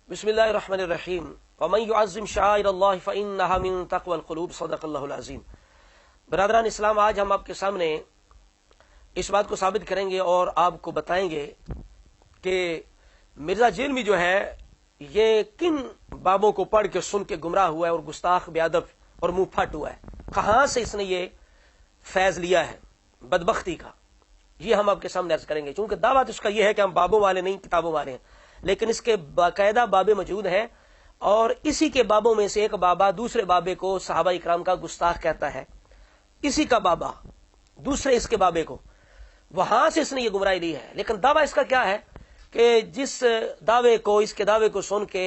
بسم اللہ الرحمن الرحیم ومن يعظم شعائر اللہ فإنها من تقوى القلوب صدق اللہ العظیم۔ برادران اسلام، آج ہم آپ کے سامنے اس بات کو ثابت کریں گے اور آپ کو بتائیں گے کہ مرزا جیلمی جو ہے یہ کن بابوں کو پڑھ کے سن کے گمراہ ہوا ہے اور گستاخ بے ادب اور منہ پھٹ ہوا ہے، کہاں سے اس نے یہ فیض لیا ہے بدبختی کا، یہ ہم آپ کے سامنے عرض کریں گے۔ چونکہ دعویٰ اس کا یہ ہے کہ ہم بابوں والے نہیں کتابوں والے ہیں، لیکن اس کے باقاعدہ بابے موجود ہیں، اور اسی کے بابوں میں سے ایک بابا دوسرے بابے کو صحابہ اکرام کا گستاخ کہتا ہے، اسی کا بابا دوسرے اس کے بابے کو، وہاں سے اس نے یہ گمراہی لی ہے۔ لیکن دعویٰ اس کا کیا ہے کہ جس دعوے کو، اس کے دعوے کو سن کے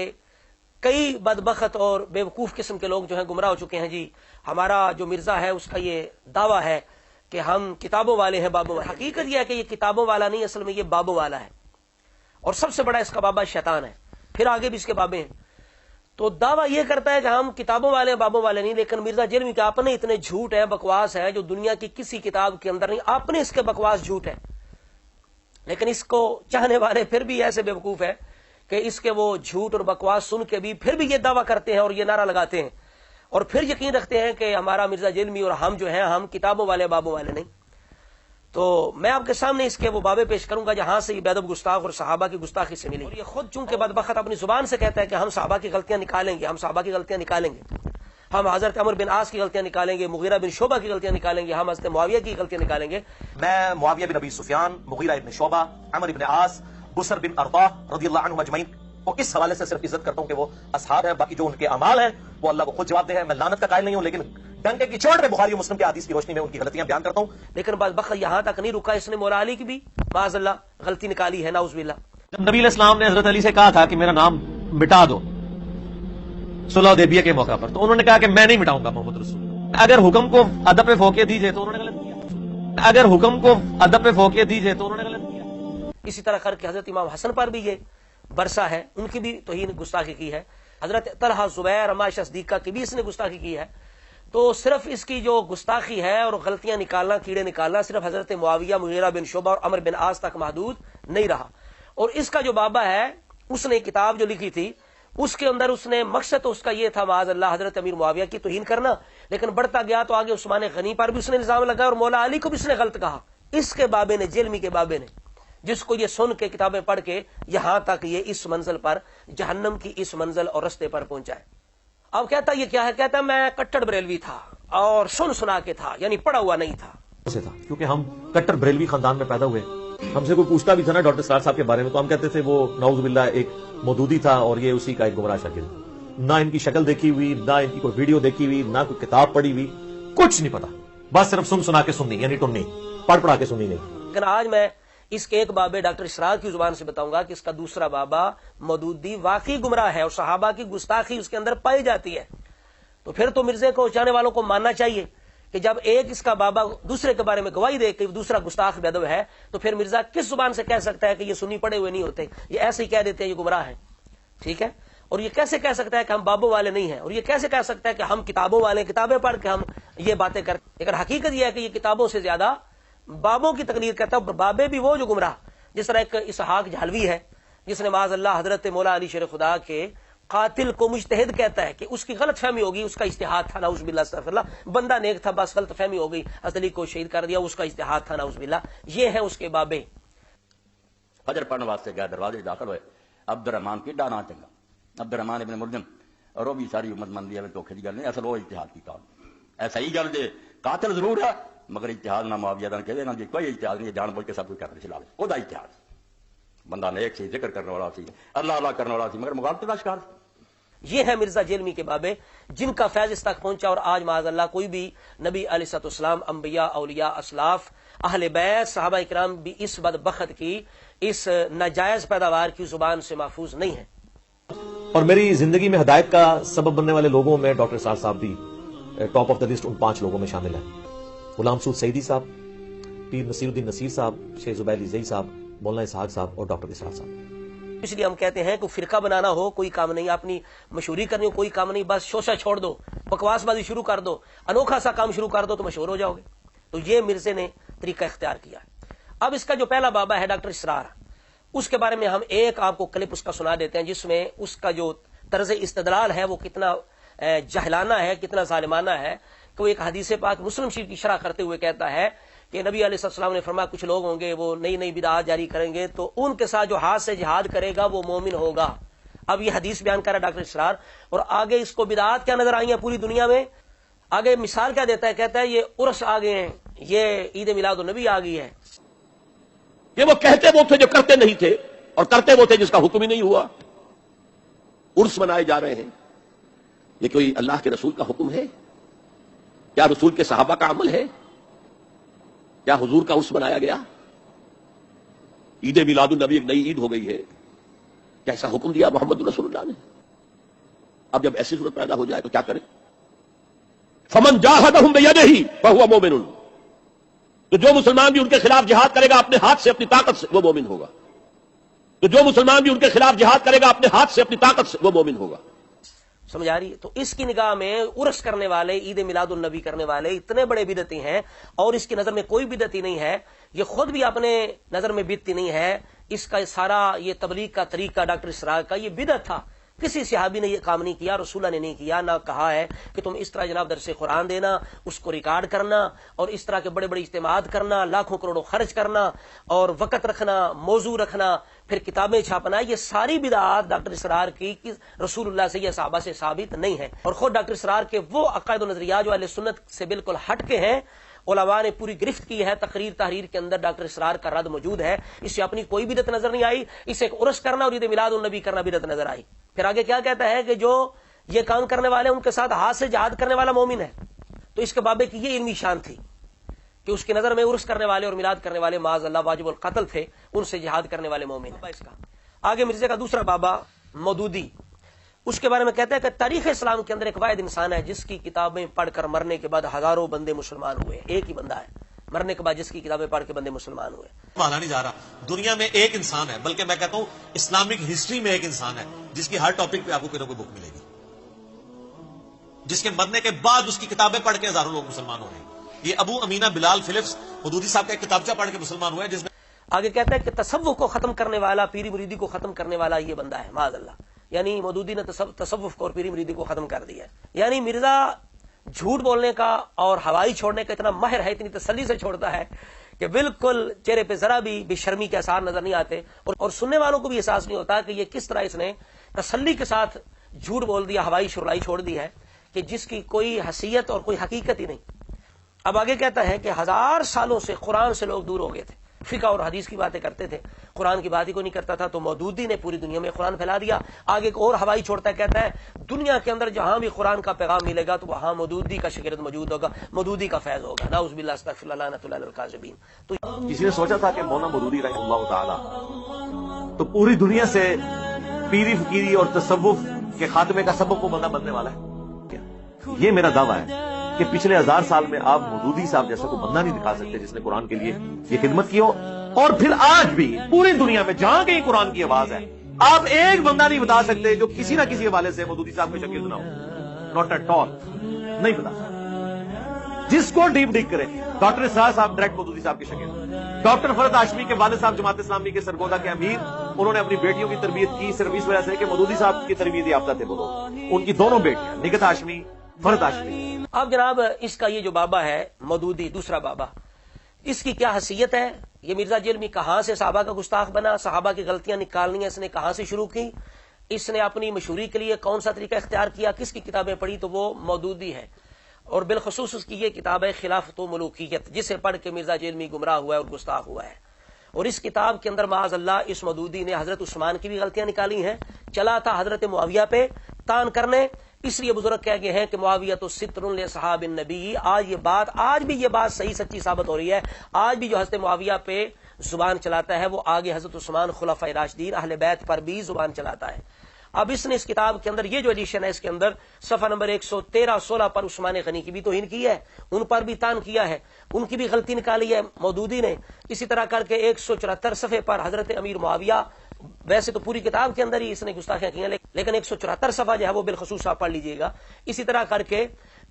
کئی بدبخت اور بیوقوف قسم کے لوگ جو ہیں گمراہ ہو چکے ہیں۔ جی ہمارا جو مرزا ہے اس کا یہ دعویٰ ہے کہ ہم کتابوں والے ہیں، بابوں والے۔ حقیقت یہ ہے کہ یہ کتابوں والا نہیں، اصل میں یہ بابوں والا ہے، اور سب سے بڑا اس کا بابا شیطان ہے، پھر آگے بھی اس کے بابے ہیں۔ تو دعویٰ یہ کرتا ہے کہ ہم کتابوں والے ہیں، بابوں والے نہیں، لیکن مرزا جیلمی کے اپنے اتنے جھوٹ ہے، بکواس ہے جو دنیا کی کسی کتاب کے اندر نہیں، اپنے اس کے بکواس جھوٹ ہے۔ لیکن اس کو چاہنے والے پھر بھی ایسے بیوقوف ہے کہ اس کے وہ جھوٹ اور بکواس سن کے بھی پھر بھی یہ دعویٰ کرتے ہیں اور یہ نعرہ لگاتے ہیں، اور پھر یقین رکھتے ہیں کہ ہمارا مرزا جیلمی اور ہم جو ہیں ہم کتابوں والے بابوں والے نہیں۔ تو میں آپ کے سامنے اس کے وہ بابے پیش کروں گا جہاں سے یہ بے ادب گستاخ اور صحابہ کی گستاخی سے ملی، اور یہ خود چونکہ بدبخت اپنی زبان سے کہتا ہے کہ ہم صحابہ کی غلطیاں نکالیں گے، ہم صحابہ کی غلطیاں نکالیں گے، ہم حضرت عمر بن عاص کی غلطیاں نکالیں گے، مغیرہ بن شعبہ کی غلطیاں نکالیں گے، ہم حضرت معاویہ کی غلطیاں نکالیں گے۔ میں معاویہ بن ابی سفیان، مغیرہ بن شعبہ، عمر بن عاص، بسر بن ارطاح رضی اللہ عنہم اجمعین کو اس حوالے سے صرف عزت کرتا ہوں کہ وہ اصحاب ہیں، باقی جو ان کے اعمال ہیں وہ اللہ کو خود جواب دہ ہے۔ میں لعنت کا قائل نہیں ہوں، لیکن ڈنکے کی چوٹ میں بخاری و مسلم کے حدیث کی روشنی میں ان کی غلطیاں بیان کرتا ہوں۔ لیکن بدبخت یہاں تک نہیں رکا، اس نے مولا علی کی بھی معاذ اللہ غلطی نکالی ہے، نعوذ باللہ۔ جب نبی علیہ السلام نے حضرت علی سے کہا تھا کہ میرا نام مٹا دو صلح حدیبیہ کے موقع پر، تو انہوں نے کہا کہ میں نہیں مٹاؤں گا محمد رسول، اگر حکم کو ادب پہ فوقیت دی جائے تو انہوں نے غلط کیا، اگر حکم کو ادب پہ فوقیت دی جائے تو انہوں نے غلط کیا۔ اسی طرح کر کے حضرت امام حسن پر بھی یہ برسا ہے، ان کی بھی توہین گستاخی کی ہے، حضرت طلحہ زبیر عائشہ صدیقہ کی بھی اس نے گستاخی کی ہے۔ تو صرف اس کی جو گستاخی ہے اور غلطیاں نکالنا، کیڑے نکالنا، صرف حضرت معاویہ، مغیرہ بن شعبہ اور عمر بن عاص تک محدود نہیں رہا۔ اور اس کا جو بابا ہے اس نے کتاب جو لکھی تھی اس کے اندر اس نے مقصد تو اس کا یہ تھا معاذ اللہ حضرت امیر معاویہ کی توہین کرنا، لیکن بڑھتا گیا تو آگے عثمان غنی پر بھی اس نے الزام لگایا اور مولا علی کو بھی اس نے غلط کہا، اس کے بابے نے، جیلمی کے بابے نے، جس کو یہ سن کے کتابیں پڑھ کے یہاں تک یہ اس منزل پر، جہنم کی اس منزل اور رستے پر پہنچا ہے۔ اب کہتا یہ کیا ہے؟ کہتا میں کٹڑ بریلوی تھا اور سنا کے تھا، یعنی پڑھا ہوا نہیں تھا۔ کیونکہ ہم کٹر بریلوی خاندان میں پیدا ہوئے، ہم سے کوئی پوچھتا بھی تھا نا ڈاکٹر سرار صاحب کے بارے میں تو ہم کہتے تھے وہ نعوذ باللہ ایک مودودی تھا اور یہ اسی کا ایک گمراہ شاگرد۔ نہ ان کی شکل دیکھی ہوئی، نہ ان کی کوئی ویڈیو دیکھی ہوئی، نہ کوئی کتاب پڑھی ہوئی، کچھ نہیں پتا، بس صرف سنا کے سننی، یعنی ٹننی، پڑھ کے سننی نہیں۔ لیکن آج میں اس کے ایک بابے ڈاکٹر اسرار کی زبان سے بتاؤں گا کہ اس کا دوسرا بابا مودودی واقعی گمراہ ہے اور صحابہ کی گستاخی اس کے اندر پائی جاتی ہے۔ تو پھر تو مرزے کو چاہنے والوں کو ماننا چاہیے کہ جب ایک اس کا بابا دوسرے کے بارے میں گواہی دے کہ دوسرا گستاخ بے ادب ہے، تو پھر مرزا کس زبان سے کہہ سکتا ہے کہ یہ سنی پڑے ہوئے نہیں ہوتے، یہ ایسے ہی کہہ دیتے ہیں یہ گمراہ ہے، ٹھیک ہے؟ اور یہ کیسے کہہ سکتا ہے کہ ہم بابوں والے نہیں ہیں، اور یہ کیسے کہہ سکتا ہے کہ ہم کتابوں والے، کتابیں پڑھ کے ہم یہ باتیں کرتے ہیں؟ لیکن حقیقت یہ ہے کہ یہ کتابوں سے زیادہ بابوں کی تقلید کرتا ہے، بابے بھی وہ جو گمراہ، جس طرح ایک اسحاق جھلوی ہے جس نے معاذ اللہ حضرت مولا علی شیر خدا کے قاتل کو مجتہد کہتا ہے کہ اس کی غلط فہمی ہوگی، اس کا اجتہاد تھا، نعوذ باللہ استغفر اللہ، بندہ نیک تھا بس غلط فہمی ہو گئی، حضرت علی کو شہید کر دیا، اس کا اجتہاد تھا، نعوذ باللہ۔ یہ ہے اس کے بابے۔ فجر پڑھنے واسطے گئے، دروازے داخل ہوئے، عبد الرحمان کی ڈانا چنگا، عبد الرحمان ابن ملجم، اور وہ بھی ساری امت مندی ہے، دھوکھے کی گل نہیں، اصل وہ اجتہاد کی کام ایسا ہی گل دے، قاتل ضرور ہے مگر اجتہاد نہ معاویہ نہ کہے نہ کوئی اجتہاد نہیں، جان بوجھ کے سب کچھ کرنے چلا وہ دا اجتہاد، بندہ نیک سی، ذکر کرنے والا سی، اللہ اللہ کرنے والا سی، مگر مغالطے کا شکار۔ یہ ہے مرزا جیلمی کے بابے جن کا فیض اس تک پہنچا، اور آج معاذ اللہ کوئی بھی نبی علیہ الصلوۃ والسلام، انبیاء، اولیاء، اسلاف، اہل بیت، صحابہ اکرام بھی اس بدبخت کی، اس ناجائز پیداوار کی زبان سے محفوظ نہیں ہے۔ اور میری زندگی میں ہدایت کا سبب بننے والے لوگوں میں ڈاکٹر سرار صاحب بھی ٹاپ آف دا لسٹ ان 5 لوگوں میں شامل ہیں۔ غلام سعود سعیدی صاحب، پیر نصیر الدین نصیر صاحب، شیخ زبیر علی زئی صاحب، مولانا اسحاق صاحب اور ڈاکٹر اسرار صاحب۔ اس لیے ہم کہتے ہیں کہ فرقہ بنانا ہو کوئی کام نہیں، اپنی مشہوری کرنی ہو کوئی کام نہیں، بس شوشہ چھوڑ دو، بکواس بازی شروع کر دو، انوکھا سا کام شروع کر دو تو مشہور ہو جاؤ گے۔ تو یہ مرزے نے طریقہ اختیار کیا ہے۔ اب اس کا جو پہلا بابا ہے ڈاکٹر اسرار، اس کے بارے میں ہم ایک آپ کو کلپ اس کا سنا دیتے ہیں، جس میں اس کا جو طرز استدلال ہے وہ کتنا جہلانہ ہے، کتنا ظالمانہ ہے، کہ وہ ایک حدیث پاک مسلم شریف کی شرح کرتے ہوئے کہتا ہے کہ نبی علیہ السلام نے فرمایا کچھ لوگ ہوں گے وہ نئی نئی بدعات جاری کریں گے تو ان کے ساتھ جو ہاتھ سے جہاد کرے گا وہ مومن ہوگا۔ اب یہ حدیث بیان کر رہا ہے ڈاکٹر اسرار، اور آگے اس کو بدعات کیا نظر آئی ہیں پوری دنیا میں، آگے مثال کیا دیتا ہے، کہتا ہے یہ عرس آ گئے ہیں، یہ عید میلاد النبی آ گئی ہے۔ یہ وہ کہتے وہ تھے جو کرتے نہیں تھے، اور کرتے وہ تھے جس کا حکم ہی نہیں ہوا۔ عرس منائے جا رہے ہیں، یہ کوئی اللہ کے رسول کا حکم ہے؟ کیا رسول کے صحابہ کا عمل ہے؟ کیا حضور کا عرس منایا گیا؟ عید میلاد النبی ایک نئی عید ہو گئی ہے، کیا ایسا حکم دیا محمد رسول اللہ نے؟ اب جب ایسی صورت پیدا ہو جائے تو کیا کریں؟ فمن جاہدہم بیدہ فہو مومن، تو جو مسلمان بھی ان کے خلاف جہاد کرے گا اپنے ہاتھ سے اپنی طاقت سے وہ مومن ہوگا، تو جو مسلمان بھی ان کے خلاف جہاد کرے گا اپنے ہاتھ سے اپنی طاقت سے وہ مومن ہوگا۔ سمجھ آ رہی ہے؟ تو اس کی نگاہ میں عرس کرنے والے، عید میلاد النبی کرنے والے اتنے بڑے بدعتی ہیں، اور اس کی نظر میں کوئی بدعتی نہیں ہے، یہ خود بھی اپنے نظر میں بدعتی نہیں ہے، اس کا سارا یہ تبلیغ کا طریقہ ڈاکٹر اسرار کا یہ بدعت تھا۔ کسی صحابی نے یہ کام نہیں کیا، رسول اللہ نے نہیں کیا، نہ کہا ہے کہ تم اس طرح جناب درس قرآن دینا، اس کو ریکارڈ کرنا، اور اس طرح کے بڑے بڑے اجتماعات کرنا، لاکھوں کروڑوں خرچ کرنا، اور وقت رکھنا، موضوع رکھنا، پھر کتابیں چھاپنا، یہ ساری بدعات ڈاکٹر اسرار کی رسول اللہ سے یا صحابہ سے ثابت نہیں ہے۔ اور خود ڈاکٹر اسرار کے وہ عقائد و نظریات جو اہل سنت سے بالکل ہٹ کے ہیں، علماء نے پوری گرفت کی ہے، تقریر تحریر کے اندر ڈاکٹر اسرار کا رد موجود ہے، اس سے اپنی کوئی بدعت نظر نہیں آئی، اسے ایک عرس کرنا اور عید میلاد النبی کرنا بدعت نظر آئی۔ پھر آگے کیا کہتا ہے کہ جو یہ کام کرنے والے ان کے ساتھ ہاتھ سے جہاد کرنے والا مومن ہے۔ تو اس کے بابے کی یہ علمی شان تھی کہ اس کی نظر میں عرس کرنے والے اور میلاد کرنے والے معاذ اللہ واجب القتل تھے، ان سے جہاد کرنے والے مومن۔ اس کا آگے مرزا کا دوسرا بابا مودودی، اس کے بارے میں کہتا ہے کہ تاریخ اسلام کے اندر ایک واحد انسان ہے جس کی کتابیں پڑھ کر مرنے کے بعد ہزاروں بندے مسلمان ہوئے، ایک ہی بندہ ہے مرنے کے بعد جس کی کتابیں پڑھ کے بندے مسلمان ہوئے۔ مانا نہیں جا رہا، دنیا میں ایک انسان ہے، بلکہ میں کہتا ہوں اسلامک ہسٹری میں ایک انسان ہے جس کی ہر ٹاپک پہ آپ کو کوئی نہ کوئی بک ملے گی، جس کے مرنے کے بعد اس کی کتابیں پڑھ کے ہزاروں لوگ مسلمان ہوئے۔ یہ ابو امینہ بلال فلپس مودودی صاحب کا ایک کتابچہ پڑھ کے مسلمان ہوئے، جس میں آگے کہتا ہے کہ تصوف کو ختم کرنے والا، پیری مریدی کو ختم کرنے والا یہ بندہ ہے معاذ اللہ، یعنی مودودی نے تصوف کو اور پیری مریدی کو ختم کر دیا ہے۔ یعنی مرزا جھوٹ بولنے کا اور ہوائی چھوڑنے کا اتنا ماہر ہے، اتنی تسلی سے چھوڑتا ہے کہ بالکل چہرے پہ ذرا بھی بے شرمی کے آثار نظر نہیں آتے، اور سننے والوں کو بھی احساس نہیں ہوتا کہ یہ کس طرح اس نے تسلی کے ساتھ جھوٹ بول دیا، ہوائی شرلائی چھوڑ دی ہے کہ جس کی کوئی حیثیت اور کوئی حقیقت ہی نہیں۔ اب آگے کہتا ہے کہ 1000 سالوں سے قرآن سے لوگ دور ہو گئے تھے، فقہ اور حدیث کی باتیں کرتے تھے، قرآن کی بات ہی کوئی نہیں کرتا تھا، تو مودودی نے پوری دنیا میں قرآن پھیلا دیا۔ آگے ایک اور ہوائی چھوڑتا ہے، کہتا ہے دنیا کے اندر جہاں بھی قرآن کا پیغام ملے گا تو وہاں مودودی کا شاگرد موجود ہوگا، مودودی کا فیض ہوگا، نعوذ باللہ استغفر اللہ لعنت اللہ علی الکاذبین۔ تو کسی نے سوچا تھا کہ مولانا مودودی رحمہ اللہ تعالی تو پوری دنیا سے پیری فقیری اور تصوف کے خاتمے کا سبب وہ بندہ بننے والا ہے؟ یہ میرا دعویٰ ہے کہ پچھلے 1000 سال میں آپ مودودی صاحب جیسا کوئی بندہ نہیں دکھا سکتے جس نے قرآن کے لیے یہ خدمت کی ہو، اور پھر آج بھی پوری دنیا میں جہاں کہیں قرآن کی آواز ہے آپ ایک بندہ نہیں بتا سکتے جو کسی نہ کسی حوالے سے مودودی صاحب کے شاگرد نہ ہو، ناٹ ایٹ آل، نہیں بتا سکتے۔ جس کو ڈیپ ڈگ کرے، ڈاکٹر اسرار صاحب ڈائریکٹ مودودی صاحب کے شاگرد، ڈاکٹر فرد ہاشمی کے والد صاحب جماعت اسلامی کے سرگودا کے امیر، انہوں نے اپنی بیٹیوں کی تربیت کی صرف اس وجہ سے کہ مودودی صاحب کی تربیت یافتہ تھے وہ لوگ، ان کی دونوں بیٹیاں نگہت ہاشمی، فرد ہاشمی۔ اب جناب اس کا یہ جو بابا ہے مودودی، دوسرا بابا، اس کی کیا حیثیت ہے؟ یہ مرزا جیلمی کہاں سے صحابہ کا گستاخ بنا؟ صحابہ کی غلطیاں نکالنی اس نے کہاں سے شروع کی؟ اس نے اپنی مشہوری کے لیے کون سا طریقہ اختیار کیا؟ کس کی کتابیں پڑھی؟ تو وہ مودودی ہے، اور بالخصوص اس کی یہ کتاب ہے خلافت و ملوکیت، جسے پڑھ کے مرزا جیلمی گمراہ ہوا ہے اور گستاخ ہوا ہے۔ اور اس کتاب کے اندر معاذ اللہ اس مودودی نے حضرت عثمان کی بھی غلطیاں نکالی ہیں، چلا تھا حضرت معاویہ پہ تان کرنے، اس لیے بزرگ کہہ گئے ہیں کہ معاویہ تو ستر لصحاب النبی، آج بھی یہ بات صحیح سچی ثابت ہو رہی ہے، آج بھی جو حضرت معاویہ پہ زبان چلاتا ہے وہ آگے حضرت عثمان خلفائے راشدین اہل بیت پر بھی زبان چلاتا ہے۔ اب اس نے اس کتاب کے اندر یہ جو ایڈیشن ہے اس کے اندر صفحہ نمبر 113-16 پر عثمان غنی کی بھی توہین کی ہے، ان پر بھی تان کیا ہے، ان کی بھی غلطی نکالی ہے مودودی نے۔ اسی طرح کر کے 174 صفحے پر حضرت امیر معاویہ، ویسے تو پوری کتاب کے اندر ہی اس نے گستاخیاں کی ہیں، لیکن 174 صفحہ جو ہے وہ بالخصوص آپ پڑھ لیجئے گا۔ اسی طرح کر کے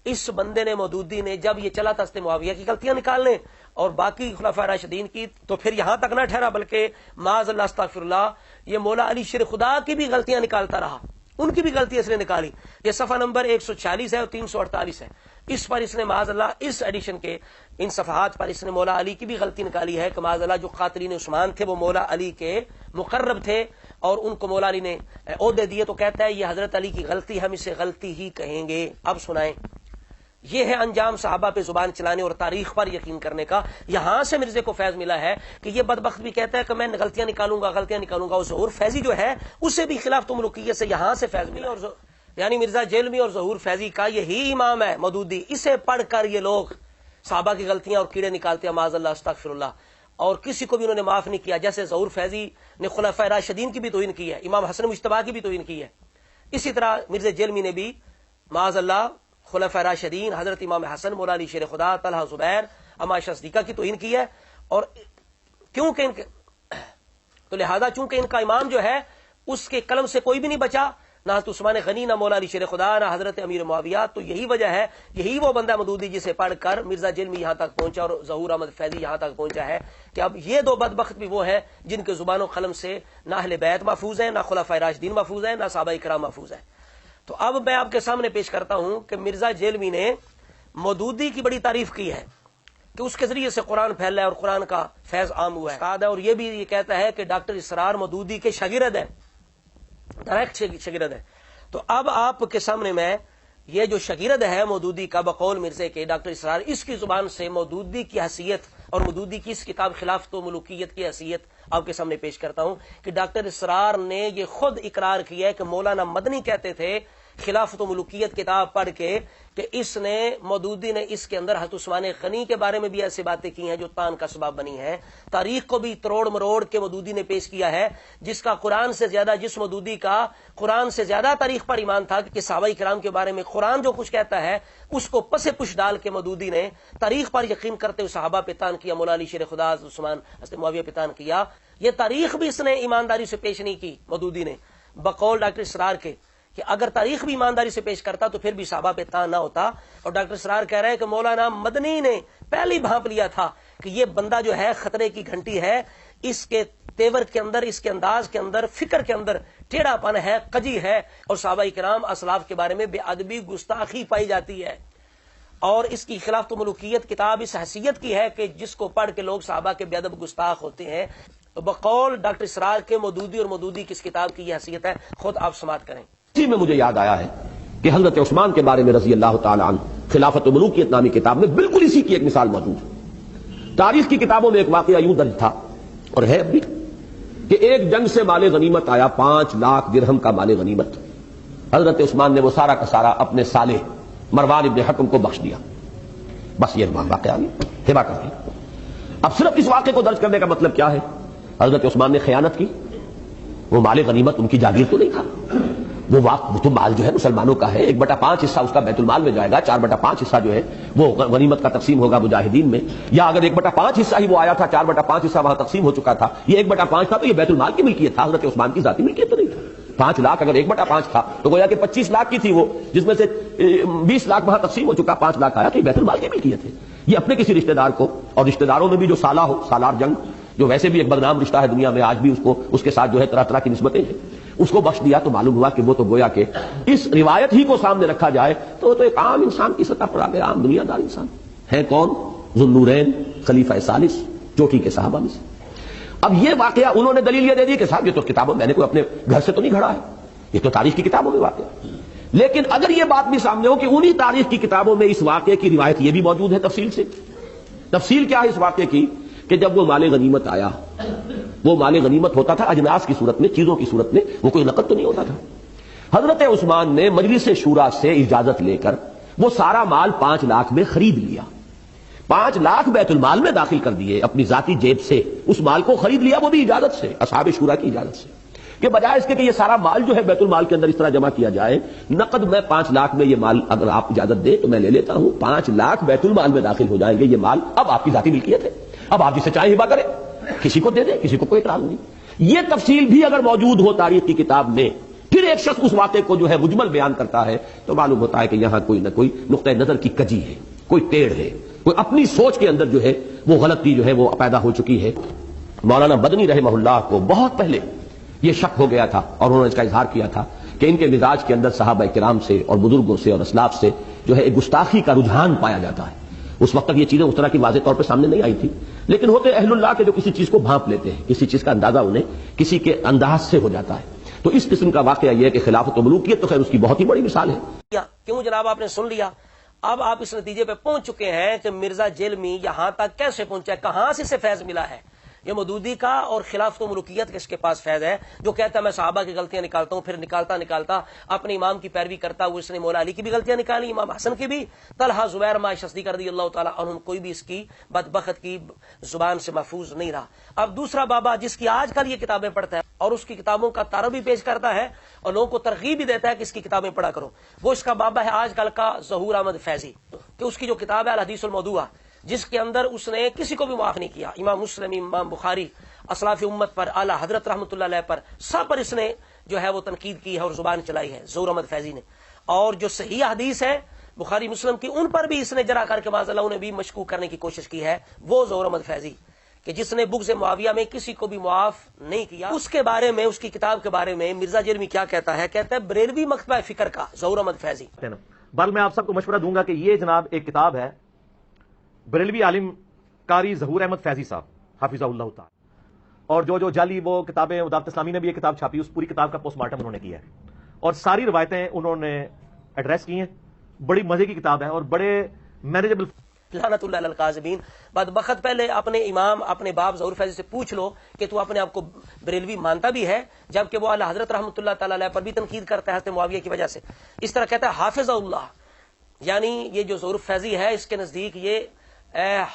اس بندے نے مودودی نے جب یہ چلا تھا حضرت معاویہ کی غلطیاں نکالنے اور باقی خلفاء راشدین کی، تو پھر یہاں تک نہ ٹھہرا بلکہ معاذ اللہ استغفر اللہ یہ مولا علی شیر خدا کی بھی غلطیاں نکالتا رہا، ان کی بھی غلطی اس نے نکالی. یہ صفحہ نمبر 146 ہے اور 348 ہے. اس پر اس نے معاذ اللہ اس ایڈیشن کے ان صفحات پر اس نے مولا علی کی بھی غلطی نکالی ہے کہ معاذ اللہ جو قاتلین عثمان تھے وہ مولا علی کے مقرب تھے اور ان کو مولا علی نے عہدے دیے، تو کہتا ہے یہ حضرت علی کی غلطی، ہم اسے غلطی ہی کہیں گے. اب سنائیں، یہ ہے انجام صحابہ پہ زبان چلانے اور تاریخ پر یقین کرنے کا. یہاں سے مرزے کو فیض ملا ہے کہ یہ بدبخت بھی کہتا ہے کہ میں غلطیاں نکالوں گا. اور ظہور فیضی جو ہے اسے بھی خلاف تو ملوکیت سے یہاں سے فیض ملا. اور یعنی مرزا جیلمی اور ظہور فیضی کا یہی امام ہے مودودی. اسے پڑھ کر یہ لوگ صحابہ کی غلطیاں اور کیڑے نکالتے ہیں معاذ اللہ استغفر اللہ، اور کسی کو بھی انہوں نے معاف نہیں کیا. جیسے ظہور فیضی نے خلفاء راشدین کی بھی توہین کی ہے، امام حسن مجتبی کی بھی توہین کی ہے، اسی طرح مرزا جیلمی نے بھی معاذ اللہ خلفاء راشدین، حضرت امام حسن، مولا علی شیر خدا، طلحہ زبیر، عائشہ صدیقہ کی توہین کی ہے. اور کیونکہ تو لہذا چونکہ ان کا امام جو ہے اس کے قلم سے کوئی بھی نہیں بچا، نہ حضرت عثمان غنی، نہ مولا علی شیر خدا، نہ حضرت امیر معاویہ. تو یہی وجہ ہے، یہی وہ بندہ مودودی جسے پڑھ کر مرزا جیلمی یہاں تک پہنچا اور ظہور احمد فیضی یہاں تک پہنچا ہے کہ اب یہ دو بدبخت بھی وہ ہیں جن کے زبان و قلم سے نہ اہل بیت محفوظ ہیں، نہ خلفاء راشدین محفوظ ہیں، نہ صحابہ کرام محفوظ ہیں. تو اب میں آپ کے سامنے پیش کرتا ہوں کہ مرزا جیلمی نے مودودی کی بڑی تعریف کی ہے کہ اس کے ذریعے سے قرآن پھیلا ہے اور قرآن کا فیض عام ہوا ہے. اور یہ بھی یہ کہتا ہے کہ ڈاکٹر اسرار مودودی کے شاگرد ہیں، ڈائریکٹ شاگرد ہیں. تو اب آپ کے سامنے میں یہ جو شاگرد ہے مودودی کا بقول مرزے کے ڈاکٹر اسرار، اس کی زبان سے مودودی کی حیثیت اور مودودی کی اس کتاب خلافت و ملوکیت کی حیثیت آپ کے سامنے پیش کرتا ہوں کہ ڈاکٹر اسرار نے یہ خود اقرار کیا ہے کہ مولانا مدنی کہتے تھے خلافت و ملوکیت کتاب پڑھ کے کہ اس نے مودودی نے اس کے اندر حضرت عثمان غنی کے بارے میں بھی ایسی باتیں کی ہیں جو تان کا سبب بنی ہیں. تاریخ کو بھی تروڑ مروڑ کے مودودی نے پیش کیا ہے، جس کا قرآن سے زیادہ، جس مودودی کا قرآن سے زیادہ تاریخ پر ایمان تھا کہ صحابہ کرام کے بارے میں قرآن جو کچھ کہتا ہے اس کو پس پش ڈال کے مودودی نے تاریخ پر یقین کرتے ہوئے صحابہ پہ تان کیا، مولا علی شیر خدا، حضرت عثمان، حضرت معاویہ پہ تان کیا. یہ تاریخ بھی اس نے ایمانداری سے پیش نہیں کی مودودی نے بقول ڈاکٹر اسرار کے کہ اگر تاریخ بھی ایمانداری سے پیش کرتا تو پھر بھی صحابہ پہ تان نہ ہوتا. اور ڈاکٹر اسرار کہہ رہے ہیں کہ مولانا مدنی نے پہلی بھانپ لیا تھا کہ یہ بندہ جو ہے خطرے کی گھنٹی ہے، اس کے تیور کے اندر، اس کے انداز کے اندر، فکر کے اندر ٹیڑھا پن ہے، کجی ہے، اور صحابہ کرام اسلاف کے بارے میں بے ادبی گستاخی پائی جاتی ہے. اور اس کی خلافت و ملوکیت کتاب اس حیثیت کی ہے کہ جس کو پڑھ کے لوگ صحابہ کے بے ادب گستاخ ہوتے ہیں. بقول ڈاکٹر اسرار کے مودودی اور مودودی کی اس کتاب کی یہ حیثیت ہے، خود آپ سماعت کریں. اسی میں مجھے یاد آیا ہے کہ حضرت عثمان کے بارے میں رضی اللہ تعالی عنہ خلافت و ملوکیت نامی کتاب میں بالکل اسی کی ایک مثال موجود ہے. تاریخ کی کتابوں میں ایک واقعہ یوں درج تھا اور ہے اب بھی کہ ایک جنگ سے مال غنیمت آیا، 5 لاکھ درہم کا مال غنیمت. حضرت عثمان نے وہ سارا کا سارا اپنے سالے مروان ابن حکم کو بخش دیا. بس یہ واقعہ ہبا کر دیا. اب صرف اس واقعے کو درج کرنے کا مطلب کیا ہے؟ حضرت عثمان نے خیانت کی. وہ مال غنیمت ان کی جاگیر تو نہیں تھا، وہ تو مال جو ہے مسلمانوں کا ہے. 1/5 حصہ اس کا بیت المال میں جائے گا، 4/5 حصہ جو ہے وہ غنیمت کا تقسیم ہوگا مجاہدین میں. یا اگر 1/5 حصہ ہی وہ آیا تھا، 4/5 حصہ وہاں تقسیم ہو چکا تھا، یہ 1/5 تھا تو یہ بیت المال کی ملکیت تھا، حضرت عثمان کی ذاتی ملکیت تو نہیں تھا. 5 لاکھ اگر 1/5 تھا تو گویا کہ 25 لاکھ کی تھی وہ، جس میں سے 20 لاکھ وہاں تقسیم ہو چکا، 5 لاکھ آیا تو یہ بیت المال کی ملکیت ہے. یہ اپنے کسی رشتہ دار کو، اور رشتہ داروں میں بھی جو سالہ ہو، سالار جنگ جو ویسے بھی ایک بدنام رشتہ ہے دنیا میں، آج بھی اس کے ساتھ جو ہے طرح طرح کی نسبتیں ہیں، اس کو بخش دیا تو معلوم ہوا کہ وہ تو گویا کہ اس روایت ہی کو سامنے رکھا جائے تو وہ تو ایک عام انسان کی سطح پر آ گیا، عام دنیا دار انسان ہے. کون؟ ذو النورین خلیفہ ثالث چوٹی کے صحابہ میں سے. اب یہ واقعہ انہوں نے دلیل یہ دے دی کہ صاحب یہ تو کتابوں میں نے کوئی اپنے گھر سے تو نہیں گھڑا ہے، یہ تو تاریخ کی کتابوں میں واقعہ. لیکن اگر یہ بات بھی سامنے ہو کہ انہی تاریخ کی کتابوں میں اس واقعے کی روایت یہ بھی موجود ہے تفصیل سے. تفصیل کیا ہے اس واقعے کی؟ کہ جب وہ مال غنیمت آیا، وہ مال غنیمت ہوتا تھا اجناس کی صورت میں، چیزوں کی صورت میں، وہ کوئی نقد تو نہیں ہوتا تھا. حضرت عثمان نے مجلس شورا سے اجازت لے کر وہ سارا مال 5 لاکھ میں خرید لیا. 5 لاکھ بیت المال میں داخل کر دیے اپنی ذاتی جیب سے، اس مال کو خرید لیا، وہ بھی اجازت سے، اصحاب شورا کی اجازت سے. کہ بجائے اس کے کہ یہ سارا مال جو ہے بیت المال کے اندر اس طرح جمع کیا جائے، نقد میں 5 لاکھ میں یہ مال اگر آپ اجازت دیں تو میں لے لیتا ہوں، 5 لاکھ بیت المال میں داخل ہو جائیں گے. یہ مال اب آپ کی ذاتی ملکیت ہے، اب آپ جسے چاہیں ہبا کریں، کسی کو دے دیں، کسی کو کوئی اعتراض نہیں. یہ تفصیل بھی اگر موجود ہو تاریخ کی کتاب میں پھر ایک شخص اس واقعے کو جو ہے مجمل بیان کرتا ہے تو معلوم ہوتا ہے کہ یہاں کوئی نہ کوئی نقطۂ نظر کی کجی ہے، کوئی ٹیڑھ ہے، کوئی اپنی سوچ کے اندر جو ہے وہ غلطی جو ہے وہ پیدا ہو چکی ہے۔ مولانا مدنی رحمہ اللہ کو بہت پہلے یہ شک ہو گیا تھا اور انہوں نے اس کا اظہار کیا تھا کہ ان کے مزاج کے اندر صحابہ کرام سے اور بزرگوں سے اور اسلاف سے جو ہے ایک گستاخی کا رجحان پایا جاتا ہے۔ اس وقت تک یہ چیزیں اس طرح کی واضح طور پہ سامنے نہیں آئی تھی، لیکن ہوتے اہل اللہ کے جو کسی چیز کو بھانپ لیتے ہیں، کسی چیز کا اندازہ انہیں کسی کے انداز سے ہو جاتا ہے۔ تو اس قسم کا واقعہ یہ ہے کہ خلافت و ملوکیت تو خیر اس کی بہت ہی بڑی مثال ہے۔ کیوں جناب آپ نے سن لیا، اب آپ اس نتیجے پہ پہنچ چکے ہیں کہ مرزا جیلمی یہاں تک کیسے پہنچا ہے، کہاں سے اسے فیض ملا ہے۔ یہ مودودی کا اور خلافت و ملوکیت اس کے پاس فیض ہے، جو کہتا ہے میں صحابہ کی غلطیاں نکالتا ہوں، پھر نکالتا اپنے امام کی پیروی کرتا ہوا اس نے مولا علی کی بھی غلطیاں نکالی، امام حسن کی بھی، طلحہ زبیر معاش صدیق رضی اللہ تعالیٰ عنہم، کوئی بھی اس کی بدبخت کی زبان سے محفوظ نہیں رہا۔ اب دوسرا بابا جس کی آج کل یہ کتابیں پڑھتا ہے اور اس کی کتابوں کا تعارف بھی پیش کرتا ہے اور لوگوں کو ترغیب بھی دیتا ہے کہ اس کی کتابیں پڑھا کرو، وہ اس کا بابا ہے آج کل کا ظہور احمد فیضی، کہ اس کی جو کتاب ہے الحدیث الموضوعہ، جس کے اندر اس نے کسی کو بھی معاف نہیں کیا، امام مسلم، امام بخاری، اسلاف امت پر، اعلی حضرت رحمۃ اللہ علیہ پر، سب پر اس نے جو ہے وہ تنقید کی ہے اور زبان چلائی ہے ظہور احمد فیضی نے۔ اور جو صحیح حدیث ہے بخاری مسلم کی، ان پر بھی اس نے جرا کر کے معاذ اللہ انہیں بھی مشکوک کرنے کی کوشش کی ہے، وہ ظہور احمد فیضی کہ جس نے بغض معاویہ میں کسی کو بھی معاف نہیں کیا۔ اس کے بارے میں، اس کی کتاب کے بارے میں مرزا جیلمی کیا کہتا ہے، کہتا ہے بریلوی مکتبہ فکر کا ظہور احمد فیضی۔ بل میں آپ سب کو مشورہ دوں گا کہ یہ جناب ایک کتاب ہے بریلوی عالم قاری ظہور احمد فیضی صاحب حافظہ اللہ تعالی، اور جو جعلی وہ کتابیں دعوت اسلامی نے بھی یہ کتاب چھاپی، اس پوری کتاب کا پوسٹ مارٹم انہوں نے کیا ہے اور ساری روایتیں انہوں نے ایڈریس کی ہیں۔ بڑی مزے کی کتاب ہے اور بڑے مینیجبل۔ لعنت اللہ علی الکاذبین، بدبخت پہلے اپنے امام اپنے باپ ظہور فیضی سے پوچھ لو کہ تو اپنے آپ کو بریلوی مانتا بھی ہے، جبکہ وہ اعلی حضرت رحمۃ اللہ تعالی علیہ پر بھی تنقید کرتا ہے حضرت معاویہ کی وجہ سے۔ اس طرح کہتا ہے حافظ اللہ، یعنی یہ جو ظہور فیضی ہے اس کے نزدیک یہ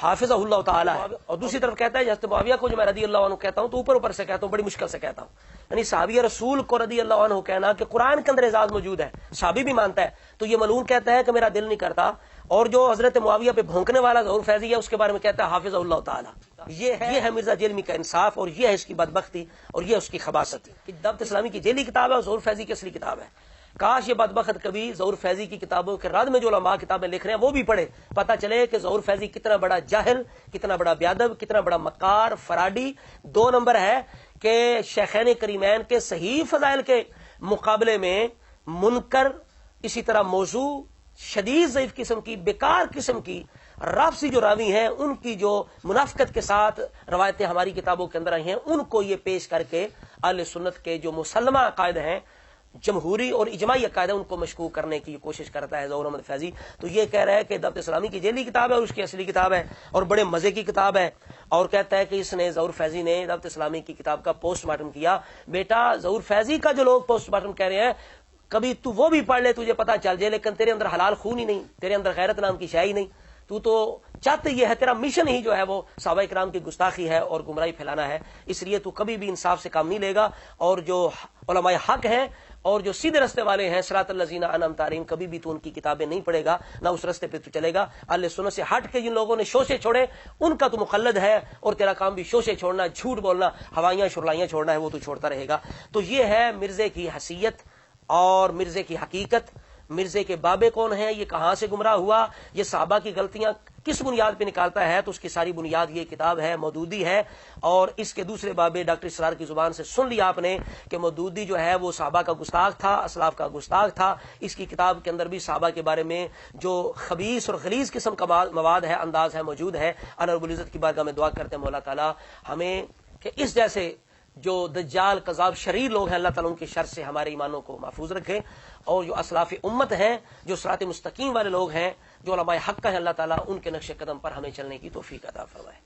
حافظ اللہ تعالی ہے، اور دوسری طرف کہتا ہے حضرت معاویہ کو جو میں رضی اللہ عنہ کہتا ہوں تو اوپر سے کہتا ہوں، بڑی مشکل سے کہتا ہوں، یعنی صحابی رسول کو رضی اللہ عنہ کہنا کہ قرآن کے اندر اعزاز موجود ہے، صحابی بھی مانتا ہے، تو یہ ملعون کہتا ہے کہ میرا دل نہیں کرتا، اور جو حضرت معاویہ پہ بھونکنے والا ظہور فیضی ہے اس کے بارے میں کہتا ہے حافظ اللہ تعالی۔ یہ ہے مرزا جیلمی کا انصاف، اور یہ ہے اس کی بدبختی اور یہ اس کی خباثت کہ دعوت اسلامی کی جیلی کتاب ہے اور ظہور فیضی کی اصلی کتاب ہے۔ کاش یہ بدبخت کبھی ظہور فیضی کی کتابوں کے رد میں جو علماء کتابیں لکھ رہے ہیں وہ بھی پڑھے، پتہ چلے کہ ظہور فیضی کتنا بڑا جاہل، کتنا بڑا بیادب، کتنا بڑا مکار، فراڈی۔ 2 نمبر ہے کہ شیخین کریمین کے صحیح فضائل کے مقابلے میں منکر، اسی طرح موضوع، شدید ضعیف قسم کی، بیکار قسم کی رافضی جو راوی ہیں، ان کی جو منافقت کے ساتھ روایتیں ہماری کتابوں کے اندر آئی ہیں، ان کو یہ پیش کر کے اہل سنت کے جو مسلمہ عقائد ہیں، جمہوری اور اجماعی عقائد ان کو مشکوک کرنے کی کوشش کرتا ہے ظہور احمد فیضی۔ تو یہ کہہ رہا ہے کہ دعوت اسلامی کی جیلی کتاب ہے اور اس کی اصلی کتاب ہے اور بڑے مزے کی کتاب ہے، اور کہتا ہے کہ اس نے ظہور فیضی نے دعوت اسلامی کی کتاب کا پوسٹ مارٹم کیا۔ بیٹا ظہور فیضی کا جو لوگ پوسٹ مارٹم کہہ رہے ہیں، کبھی تو وہ بھی پڑھ لے تجھے پتا چل جائے، لیکن تیرے اندر حلال خون ہی نہیں، تیرے اندر غیرت نام کی شے ہی نہیں، تو چاہتے یہ ہے، تیرا مشن ہی جو ہے وہ صحابہ کرام کی گستاخی ہے اور گمراہی پھیلانا ہے، اس لیے تو کبھی بھی انصاف سے کام نہیں لے گا، اور جو علماء حق ہیں اور جو سیدھے رستے والے ہیں صراط الذین انعمت علیہم، کبھی بھی تو ان کی کتابیں نہیں پڑھے گا، نہ اس رستے پہ تو چلے گا۔ اہل سنت سے ہٹ کے جن لوگوں نے شوشے چھوڑے ان کا تو مقلد ہے، اور تیرا کام بھی شوشے چھوڑنا، جھوٹ بولنا، ہوائیاں شرلائیاں چھوڑنا ہے، وہ تو چھوڑتا رہے گا۔ تو یہ ہے مرزے کی حیثیت اور مرزے کی حقیقت، مرزے کے بابے کون ہیں، یہ کہاں سے گمراہ ہوا، یہ صحابہ کی غلطیاں کس بنیاد پہ نکالتا ہے، تو اس کی ساری بنیاد یہ کتاب ہے، مودودی ہے۔ اور اس کے دوسرے بابے ڈاکٹر اسرار کی زبان سے سن لیا آپ نے کہ مودودی جو ہے وہ صحابہ کا گستاخ تھا، اسلاف کا گستاخ تھا۔ اس کی کتاب کے اندر بھی صحابہ کے بارے میں جو خبیث اور غلیظ قسم کا مواد ہے، انداز ہے، موجود ہے۔ اللہ رب العزت کی بارگاہ میں دعا کرتے ہیں مولا تعالی ہمیں کہ اس جیسے جو دجال کذاب شریر لوگ ہیں، اللہ تعالیٰ ان کے شر سے ہمارے ایمانوں کو محفوظ رکھے، اور جو اسلاف امت ہیں، جو صراط مستقیم والے لوگ ہیں، جو علماء حق ہیں، اللہ تعالیٰ ان کے نقش قدم پر ہمیں چلنے کی توفیق عطا فرمائے۔